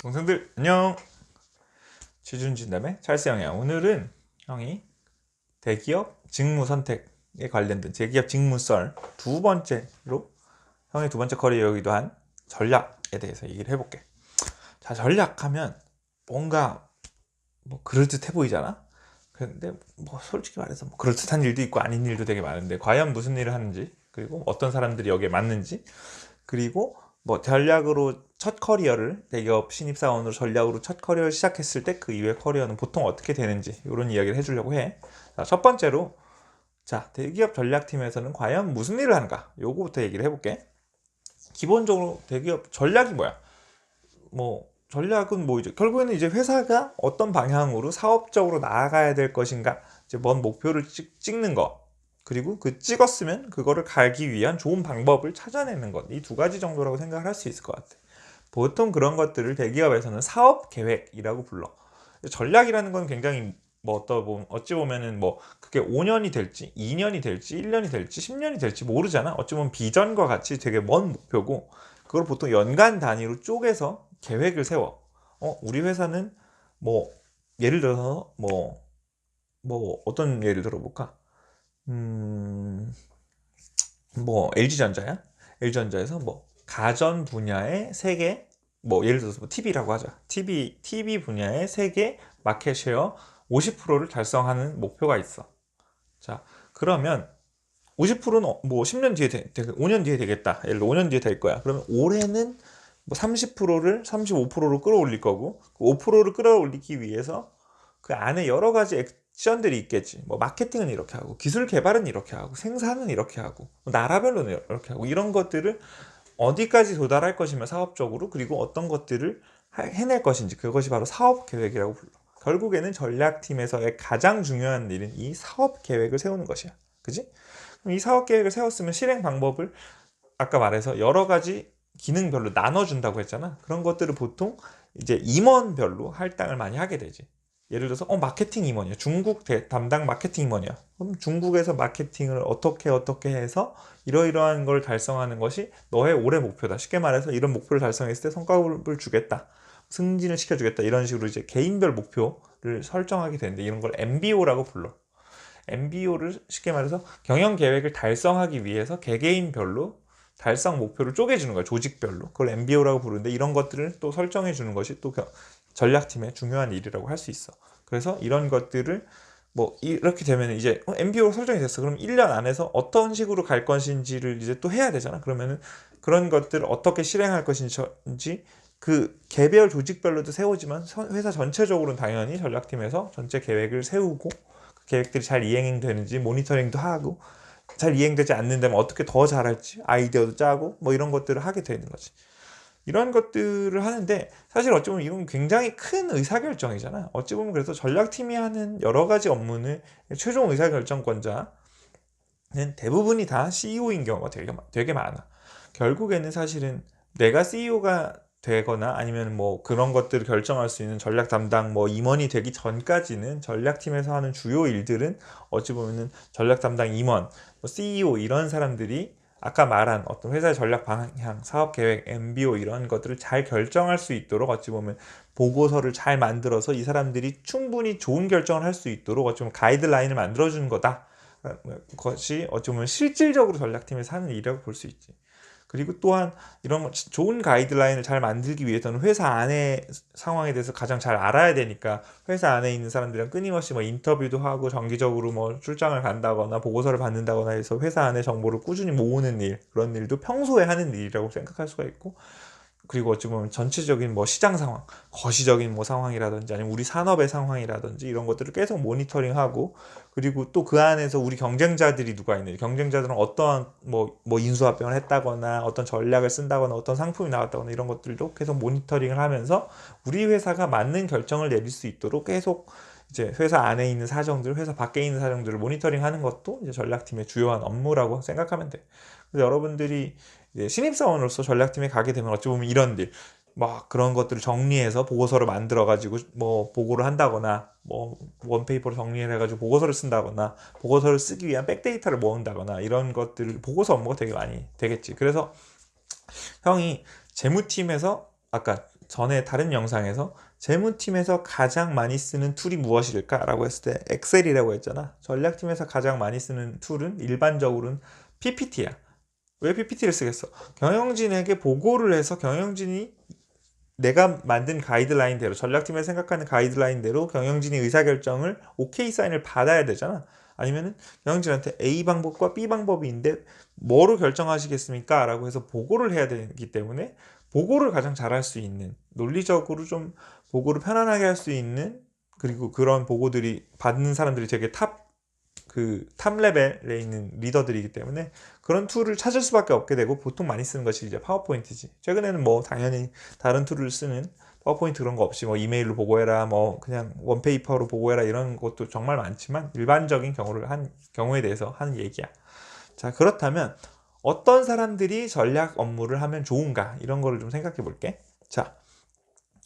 동생들 안녕. 취준진담의 찰스형이야. 오늘은 형이 대기업 직무 선택에 관련된 대기업 직무 썰 두 번째로 형의 두 번째 커리어이기도 한 전략에 대해서 얘기를 해볼게. 자, 전략하면 뭔가 뭐 그럴듯해 보이잖아. 그런데 뭐 솔직히 말해서 뭐 그럴듯한 일도 있고 아닌 일도 되게 많은데 과연 무슨 일을 하는지, 그리고 어떤 사람들이 여기에 맞는지, 그리고 뭐 전략으로 첫 커리어를 대기업 신입사원으로 전략으로 첫 커리어를 시작했을 때 그 이후의 커리어는 보통 어떻게 되는지 이런 이야기를 해주려고 해. 자, 첫 번째로, 자, 대기업 전략팀에서는 과연 무슨 일을 하는가, 요거부터 얘기를 해볼게. 기본적으로 대기업 전략이 뭐야? 뭐 전략은 뭐 이제 결국에는 이제 회사가 어떤 방향으로 사업적으로 나아가야 될 것인가, 이제 먼 목표를 찍는 것, 그리고 그 찍었으면 그거를 가기 위한 좋은 방법을 찾아내는 것, 이 두 가지 정도라고 생각을 할 수 있을 것 같아. 보통 그런 것들을 대기업에서는 사업 계획이라고 불러. 전략이라는 건 굉장히 뭐 어찌 보면은 뭐 그게 5년이 될지 2년이 될지 1년이 될지 10년이 될지 모르잖아. 어찌 보면 비전과 같이 되게 먼 목표고, 그걸 보통 연간 단위로 쪼개서 계획을 세워. 우리 회사는 뭐 예를 들어서 뭐 어떤 예를 들어볼까? 음, 뭐 LG전자야? LG전자에서 뭐 가전 분야의 세계, 뭐 예를 들어서 뭐 TV라고 하자. TV 분야의 세계 마켓 쉐어 50%를 달성하는 목표가 있어. 자, 그러면 50%는 뭐 10년 뒤에 5년 뒤에 되겠다. 예를 들어 5년 뒤에 될 거야. 그러면 올해는 뭐 30%를 35%로 끌어올릴 거고, 그 5%를 끌어올리기 위해서 그 안에 여러 가지 액션들이 있겠지. 뭐 마케팅은 이렇게 하고, 기술 개발은 이렇게 하고, 생산은 이렇게 하고, 뭐 나라별로는 이렇게 하고, 이런 것들을 어디까지 도달할 것이며 사업적으로, 그리고 어떤 것들을 해낼 것인지, 그것이 바로 사업 계획이라고 불러. 결국에는 전략팀에서의 가장 중요한 일은 이 사업 계획을 세우는 것이야. 그지? 그럼 이 사업 계획을 세웠으면 실행 방법을 아까 말해서 여러 가지 기능별로 나눠준다고 했잖아. 그런 것들을 보통 이제 임원별로 할당을 많이 하게 되지. 예를 들어서 마케팅 임원이야. 중국 담당 마케팅 임원이야. 그럼 중국에서 마케팅을 어떻게 해서 이러이러한 걸 달성하는 것이 너의 올해 목표다. 쉽게 말해서 이런 목표를 달성했을 때 성과를 주겠다. 승진을 시켜주겠다. 이런 식으로 이제 개인별 목표를 설정하게 되는데, 이런 걸 MBO라고 불러. MBO를 쉽게 말해서 경영 계획을 달성하기 위해서 개개인별로 달성 목표를 쪼개주는 거야. 조직별로. 그걸 MBO라고 부르는데, 이런 것들을 또 설정해 주는 것이 또 전략팀의 중요한 일이라고 할 수 있어. 그래서 이런 것들을 뭐 이렇게 되면 이제 MBO로 설정이 됐어. 그럼 1년 안에서 어떤 식으로 갈 것인지를 이제 또 해야 되잖아. 그러면은 그런 것들을 어떻게 실행할 것인지 그 개별 조직별로도 세우지만 회사 전체적으로는 당연히 전략팀에서 전체 계획을 세우고, 그 계획들이 잘 이행되는지 모니터링도 하고, 잘 이행되지 않는다면 어떻게 더 잘할지 아이디어도 짜고, 뭐 이런 것들을 하게 되는 거지. 이런 것들을 하는데 사실 어찌 보면 이건 굉장히 큰 의사결정이잖아. 어찌 보면 그래서 전략팀이 하는 여러 가지 업무는 최종 의사결정권자는 대부분이 다 CEO인 경우가 되게 많아. 결국에는 사실은 내가 CEO가 되거나 아니면 뭐 그런 것들을 결정할 수 있는 전략 담당 뭐 임원이 되기 전까지는 전략팀에서 하는 주요 일들은 어찌 보면은 전략 담당 임원, 뭐 CEO 이런 사람들이 아까 말한 어떤 회사의 전략 방향, 사업 계획, MBO 이런 것들을 잘 결정할 수 있도록 어찌 보면 보고서를 잘 만들어서 이 사람들이 충분히 좋은 결정을 할 수 있도록 어찌 보면 가이드라인을 만들어 주는 거다. 것이 어찌 보면 실질적으로 전략팀에서 하는 일이라고 볼 수 있지. 그리고 또한 이런 좋은 가이드라인을 잘 만들기 위해서는 회사 안의 상황에 대해서 가장 잘 알아야 되니까, 회사 안에 있는 사람들이랑 끊임없이 뭐 인터뷰도 하고 정기적으로 뭐 출장을 간다거나 보고서를 받는다거나 해서 회사 안의 정보를 꾸준히 모으는 일, 그런 일도 평소에 하는 일이라고 생각할 수가 있고, 그리고 어찌 보면 전체적인 뭐 시장 상황, 거시적인 뭐 상황이라든지 아니면 우리 산업의 상황이라든지 이런 것들을 계속 모니터링하고, 그리고 또 그 안에서 우리 경쟁자들이 누가 있는지, 경쟁자들은 어떠한 뭐 인수합병을 했다거나 어떤 전략을 쓴다거나 어떤 상품이 나왔다거나 이런 것들도 계속 모니터링을 하면서 우리 회사가 맞는 결정을 내릴 수 있도록 계속 이제 회사 안에 있는 사정들, 회사 밖에 있는 사정들을 모니터링하는 것도 이제 전략팀의 주요한 업무라고 생각하면 돼. 그래서 여러분들이 이제 신입사원으로서 전략팀에 가게 되면 어찌 보면 이런 일, 막 그런 것들을 정리해서 보고서를 만들어 가지고 뭐 보고를 한다거나, 뭐 원페이퍼로 정리를 해가지고 보고서를 쓴다거나, 보고서를 쓰기 위한 백데이터를 모은다거나, 이런 것들을 보고서 업무가 되게 많이 되겠지. 그래서 형이 재무팀에서 아까 전에 다른 영상에서 재무팀에서 가장 많이 쓰는 툴이 무엇일까? 라고 했을 때 엑셀이라고 했잖아. 전략팀에서 가장 많이 쓰는 툴은 일반적으로는 PPT야. 왜 PPT를 쓰겠어? 경영진에게 보고를 해서 경영진이 내가 만든 가이드라인대로, 전략팀에 생각하는 가이드라인대로 경영진이 의사결정을 오케이 사인을 받아야 되잖아. 아니면은 경영진한테 A 방법과 B 방법이 있는데 뭐로 결정하시겠습니까? 라고 해서 보고를 해야 되기 때문에 보고를 가장 잘할 수 있는, 논리적으로 좀 보고를 편안하게 할 수 있는, 그리고 그런 보고들이 받는 사람들이 되게 탑 레벨에 있는 리더들이기 때문에 그런 툴을 찾을 수밖에 없게 되고, 보통 많이 쓰는 것이 이제 파워포인트지. 최근에는 뭐 당연히 다른 툴을 쓰는, 파워포인트 그런 거 없이 뭐 이메일로 보고해라, 뭐 그냥 원페이퍼로 보고해라, 이런 것도 정말 많지만 일반적인 경우에 대해서 하는 얘기야. 자, 그렇다면 어떤 사람들이 전략 업무를 하면 좋은가, 이런 거를 좀 생각해 볼게. 자,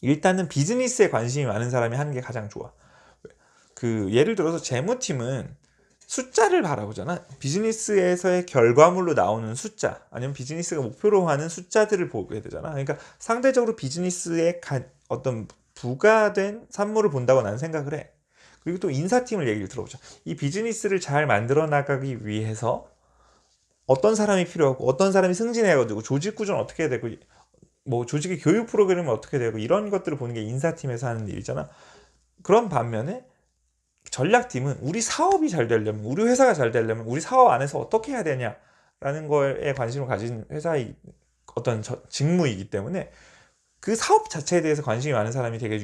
일단은 비즈니스에 관심이 많은 사람이 하는 게 가장 좋아. 예를 들어서 재무팀은 숫자를 바라보잖아. 비즈니스에서의 결과물로 나오는 숫자, 아니면 비즈니스가 목표로 하는 숫자들을 보게 되잖아. 그러니까 상대적으로 비즈니스에 어떤 부가된 산물을 본다고 나는 생각을 해. 그리고 또 인사팀을 얘기를 들어보자. 이 비즈니스를 잘 만들어 나가기 위해서 어떤 사람이 필요하고, 어떤 사람이 승진해가지고 조직 구조는 어떻게 되고, 뭐 조직의 교육 프로그램은 어떻게 되고, 이런 것들을 보는 게 인사팀에서 하는 일이잖아. 그런 반면에 전략팀은 우리 사업이 잘 되려면, 우리 회사가 잘 되려면 우리 사업 안에서 어떻게 해야 되냐라는 거에 관심을 가진 회사의 어떤 직무이기 때문에 그 사업 자체에 대해서 관심이 많은 사람이 되게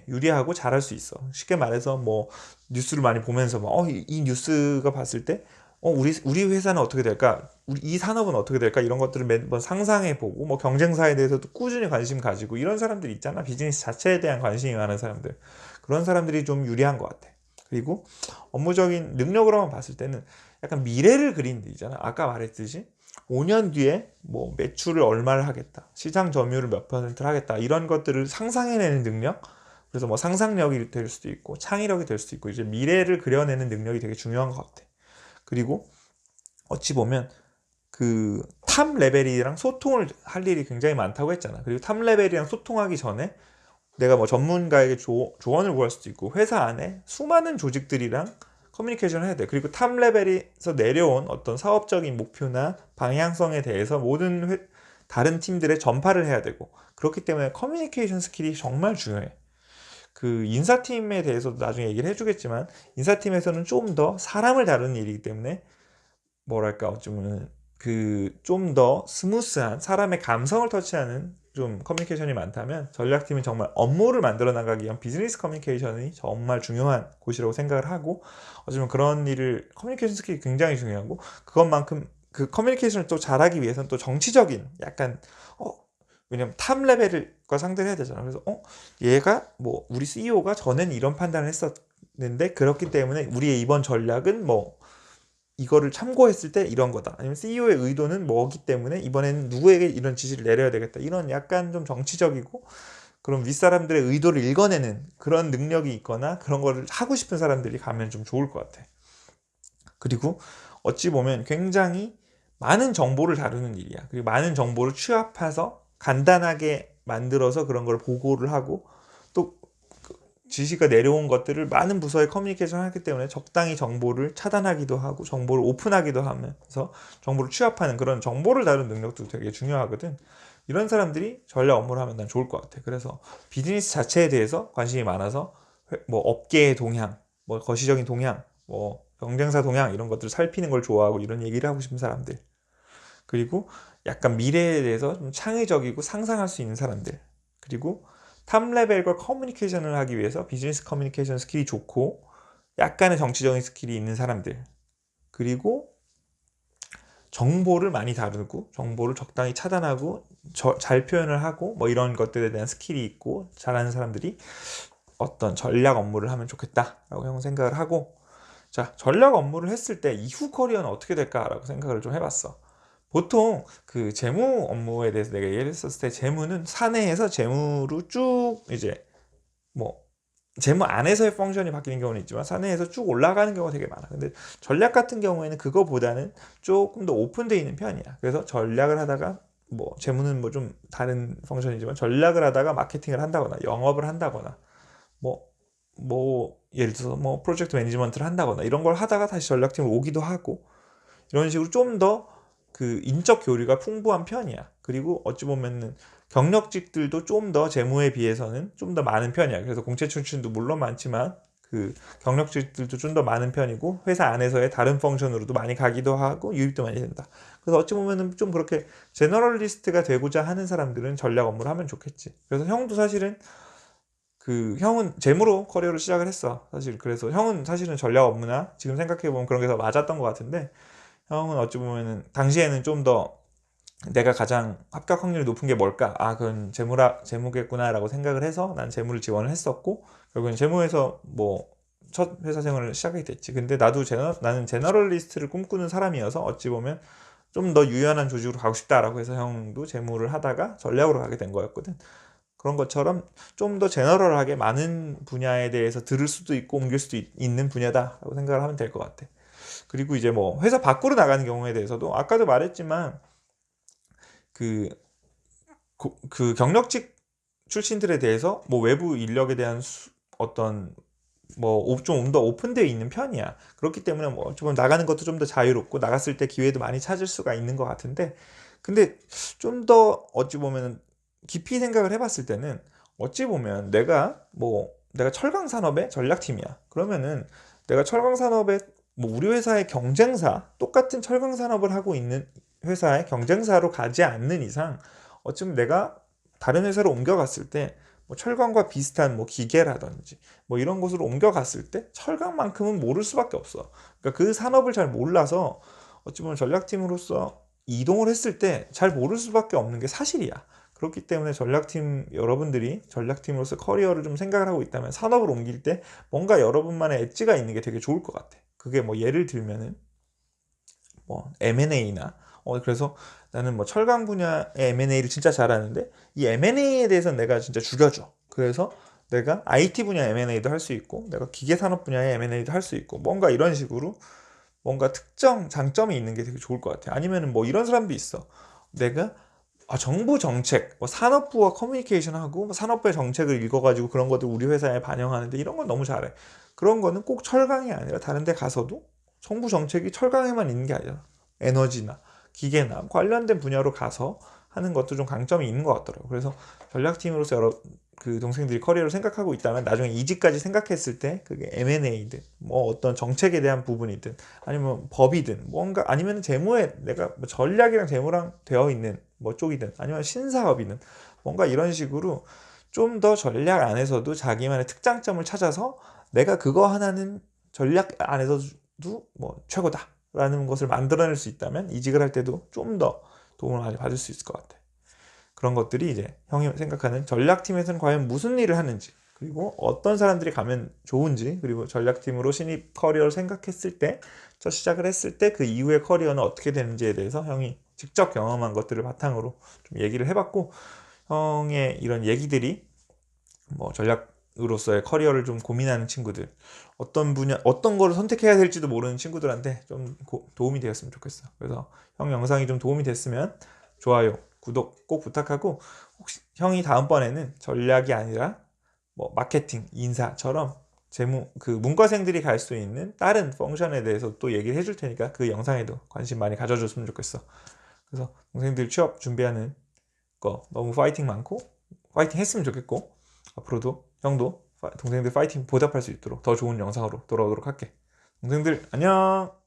유리하고 잘할 수 있어. 쉽게 말해서 뭐 뉴스를 많이 보면서 이 뉴스가 봤을 때 우리 회사는 어떻게 될까? 이 산업은 어떻게 될까? 이런 것들을 매번 상상해 보고, 뭐 경쟁사에 대해서도 꾸준히 관심 가지고, 이런 사람들이 있잖아. 비즈니스 자체에 대한 관심이 많은 사람들. 그런 사람들이 좀 유리한 것 같아. 그리고 업무적인 능력으로만 봤을 때는 약간 미래를 그리는 데 있잖아. 아까 말했듯이 5년 뒤에 뭐 매출을 얼마를 하겠다, 시장 점유율을 몇 퍼센트를 하겠다, 이런 것들을 상상해내는 능력. 그래서 뭐 상상력이 될 수도 있고 창의력이 될 수도 있고, 이제 미래를 그려내는 능력이 되게 중요한 것 같아. 그리고 어찌 보면 탑 레벨이랑 소통을 할 일이 굉장히 많다고 했잖아. 그리고 탑 레벨이랑 소통하기 전에 내가 뭐 전문가에게 조언을 구할 수도 있고, 회사 안에 수많은 조직들이랑 커뮤니케이션을 해야 돼. 그리고 탑 레벨에서 내려온 어떤 사업적인 목표나 방향성에 대해서 모든 다른 팀들에 전파를 해야 되고, 그렇기 때문에 커뮤니케이션 스킬이 정말 중요해. 인사팀에 대해서도 나중에 얘기를 해주겠지만, 인사팀에서는 좀 더 사람을 다루는 일이기 때문에 뭐랄까, 어쩌면 좀 더 스무스한, 사람의 감성을 터치하는 좀 커뮤니케이션이 많다면, 전략팀은 정말 업무를 만들어 나가기 위한 비즈니스 커뮤니케이션이 정말 중요한 곳이라고 생각을 하고, 어쩌면 그런 커뮤니케이션 스킬이 굉장히 중요하고, 그것만큼 그 커뮤니케이션을 또 잘하기 위해서는 또 정치적인 약간 왜냐면 탑 레벨과 상대를 해야 되잖아. 그래서 얘가 뭐 우리 CEO가 전엔 이런 판단을 했었는데, 그렇기 때문에 우리의 이번 전략은 뭐 이거를 참고했을 때 이런 거다, 아니면 CEO의 의도는 뭐기 때문에 이번에는 누구에게 이런 지시를 내려야 되겠다, 이런 약간 좀 정치적이고 그런 윗사람들의 의도를 읽어내는 그런 능력이 있거나, 그런 거를 하고 싶은 사람들이 가면 좀 좋을 것 같아. 그리고 어찌 보면 굉장히 많은 정보를 다루는 일이야. 그리고 많은 정보를 취합해서 간단하게 만들어서 그런 걸 보고를 하고, 또 지시가 내려온 것들을 많은 부서에 커뮤니케이션 하기 때문에 적당히 정보를 차단하기도 하고 정보를 오픈하기도 하면서 정보를 취합하는, 그런 정보를 다루는 능력도 되게 중요하거든. 이런 사람들이 전략 업무를 하면 난 좋을 것 같아. 그래서 비즈니스 자체에 대해서 관심이 많아서 뭐 업계의 동향, 뭐 거시적인 동향, 뭐 경쟁사 동향, 이런 것들을 살피는 걸 좋아하고 이런 얘기를 하고 싶은 사람들. 그리고 약간 미래에 대해서 좀 창의적이고 상상할 수 있는 사람들. 그리고 탑 레벨과 커뮤니케이션을 하기 위해서 비즈니스 커뮤니케이션 스킬이 좋고 약간의 정치적인 스킬이 있는 사람들. 그리고 정보를 많이 다루고 정보를 적당히 차단하고 잘 표현을 하고 뭐 이런 것들에 대한 스킬이 있고 잘하는 사람들이 어떤 전략 업무를 하면 좋겠다라고 형 생각을 하고, 자, 전략 업무를 했을 때 이후 커리어는 어떻게 될까라고 생각을 좀 해봤어. 보통 재무 업무에 대해서 내가 얘기를 했었을 때, 재무는 사내에서 재무로 쭉 이제 뭐 재무 안에서의 펑션이 바뀌는 경우는 있지만 사내에서 쭉 올라가는 경우가 되게 많아. 근데 전략 같은 경우에는 그거보다는 조금 더 오픈되어 있는 편이야. 그래서 전략을 하다가 뭐 재무는 뭐 좀 다른 펑션이지만 전략을 하다가 마케팅을 한다거나 영업을 한다거나 뭐 예를 들어서 뭐 프로젝트 매니지먼트를 한다거나 이런 걸 하다가 다시 전략팀으로 오기도 하고 이런 식으로 좀 더 그 인적 교류가 풍부한 편이야. 그리고 어찌 보면은 경력직들도 좀 더 재무에 비해서는 좀 더 많은 편이야. 그래서 공채 출신도 물론 많지만 그 경력직들도 좀 더 많은 편이고 회사 안에서의 다른 펑션으로도 많이 가기도 하고 유입도 많이 된다. 그래서 어찌 보면은 좀 그렇게 제너럴리스트가 되고자 하는 사람들은 전략 업무를 하면 좋겠지. 그래서 형도 사실은 그 형은 재무로 커리어를 시작을 했어. 사실 그래서 형은 사실은 전략 업무나 지금 생각해 보면 그런 게 더 맞았던 것 같은데 형은 어찌 보면은 당시에는 좀 더 내가 가장 합격 확률이 높은 게 뭘까? 아, 그건 재무겠구나라고 생각을 해서 난 재무를 지원을 했었고 결국엔 재무에서 뭐 첫 회사 생활을 시작하게 됐지. 근데 나는 제너럴리스트를 꿈꾸는 사람이어서 어찌 보면 좀 더 유연한 조직으로 가고 싶다라고 해서 형도 재무를 하다가 전략으로 가게 된 거였거든. 그런 것처럼 좀 더 제너럴하게 많은 분야에 대해서 들을 수도 있고 옮길 수도 있는 분야다라고 생각을 하면 될 것 같아. 그리고 이제 뭐 회사 밖으로 나가는 경우에 대해서도 아까도 말했지만 그, 그 경력직 출신들에 대해서 뭐 외부 인력에 대한 어떤 뭐 좀 더 오픈되어 있는 편이야. 그렇기 때문에 뭐 좀 나가는 것도 좀 더 자유롭고 나갔을 때 기회도 많이 찾을 수가 있는 것 같은데 근데 좀 더 어찌 보면 깊이 생각을 해봤을 때는 어찌 보면 내가 철강 산업의 전략팀이야. 그러면은 내가 철강 산업의 뭐 우리 회사의 경쟁사 똑같은 철강 산업을 하고 있는 회사의 경쟁사로 가지 않는 이상 어쩌면 내가 다른 회사로 옮겨갔을 때 뭐 철강과 비슷한 뭐 기계라든지 뭐 이런 곳으로 옮겨갔을 때 철강만큼은 모를 수밖에 없어. 그러니까 그 산업을 잘 몰라서 어찌 보면 전략팀으로서 이동을 했을 때 잘 모를 수밖에 없는 게 사실이야. 그렇기 때문에 전략팀 여러분들이 전략팀으로서 커리어를 좀 생각을 하고 있다면 산업을 옮길 때 뭔가 여러분만의 엣지가 있는 게 되게 좋을 것 같아. 그게 뭐 예를 들면은 뭐 M&A나 그래서 나는 뭐 철강 분야의 M&A를 진짜 잘하는데 이 M&A에 대해서 내가 진짜 죽여줘. 그래서 내가 IT 분야 M&A도 할 수 있고 내가 기계 산업 분야의 M&A도 할 수 있고 뭔가 이런 식으로 뭔가 특정 장점이 있는 게 되게 좋을 것 같아. 아니면은 뭐 이런 사람도 있어. 내가 정부 정책, 뭐 산업부와 커뮤니케이션하고 뭐 산업부의 정책을 읽어가지고 그런 것들 우리 회사에 반영하는데 이런 건 너무 잘해. 그런 거는 꼭 철강이 아니라 다른 데 가서도 정부 정책이 철강에만 있는 게 아니라 에너지나 기계나 관련된 분야로 가서 하는 것도 좀 강점이 있는 것 같더라고요. 그래서 전략팀으로서 여러 그 동생들이 커리어를 생각하고 있다면 나중에 이직까지 생각했을 때 그게 M&A든 뭐 어떤 정책에 대한 부분이든 아니면 법이든 뭔가 아니면 재무에 내가 뭐 전략이랑 재무랑 되어 있는 뭐 쪽이든 아니면 신사업이든 뭔가 이런 식으로 좀 더 전략 안에서도 자기만의 특장점을 찾아서 내가 그거 하나는 전략 안에서도 뭐 최고다라는 것을 만들어낼 수 있다면 이직을 할 때도 좀 더 도움을 많이 받을 수 있을 것 같아. 그런 것들이 이제 형이 생각하는 전략팀에서는 과연 무슨 일을 하는지 그리고 어떤 사람들이 가면 좋은지 그리고 전략팀으로 신입 커리어를 생각했을 때 첫 시작을 했을 때 그 이후의 커리어는 어떻게 되는지에 대해서 형이 직접 경험한 것들을 바탕으로 좀 얘기를 해봤고 형의 이런 얘기들이 뭐 전략으로서의 커리어를 좀 고민하는 친구들 어떤 분야 어떤 거를 선택해야 될지도 모르는 친구들한테 좀 도움이 되었으면 좋겠어. 그래서 형 영상이 좀 도움이 됐으면 좋아요, 구독 꼭 부탁하고 혹시 형이 다음번에는 전략이 아니라 뭐 마케팅, 인사처럼 재무 그 문과생들이 갈 수 있는 다른 펑션에 대해서 또 얘기를 해줄 테니까 그 영상에도 관심 많이 가져줬으면 좋겠어. 그래서 동생들 취업 준비하는 거 너무 파이팅 많고 파이팅 했으면 좋겠고 앞으로도 형도 동생들 파이팅 보답할 수 있도록 더 좋은 영상으로 돌아오도록 할게. 동생들 안녕.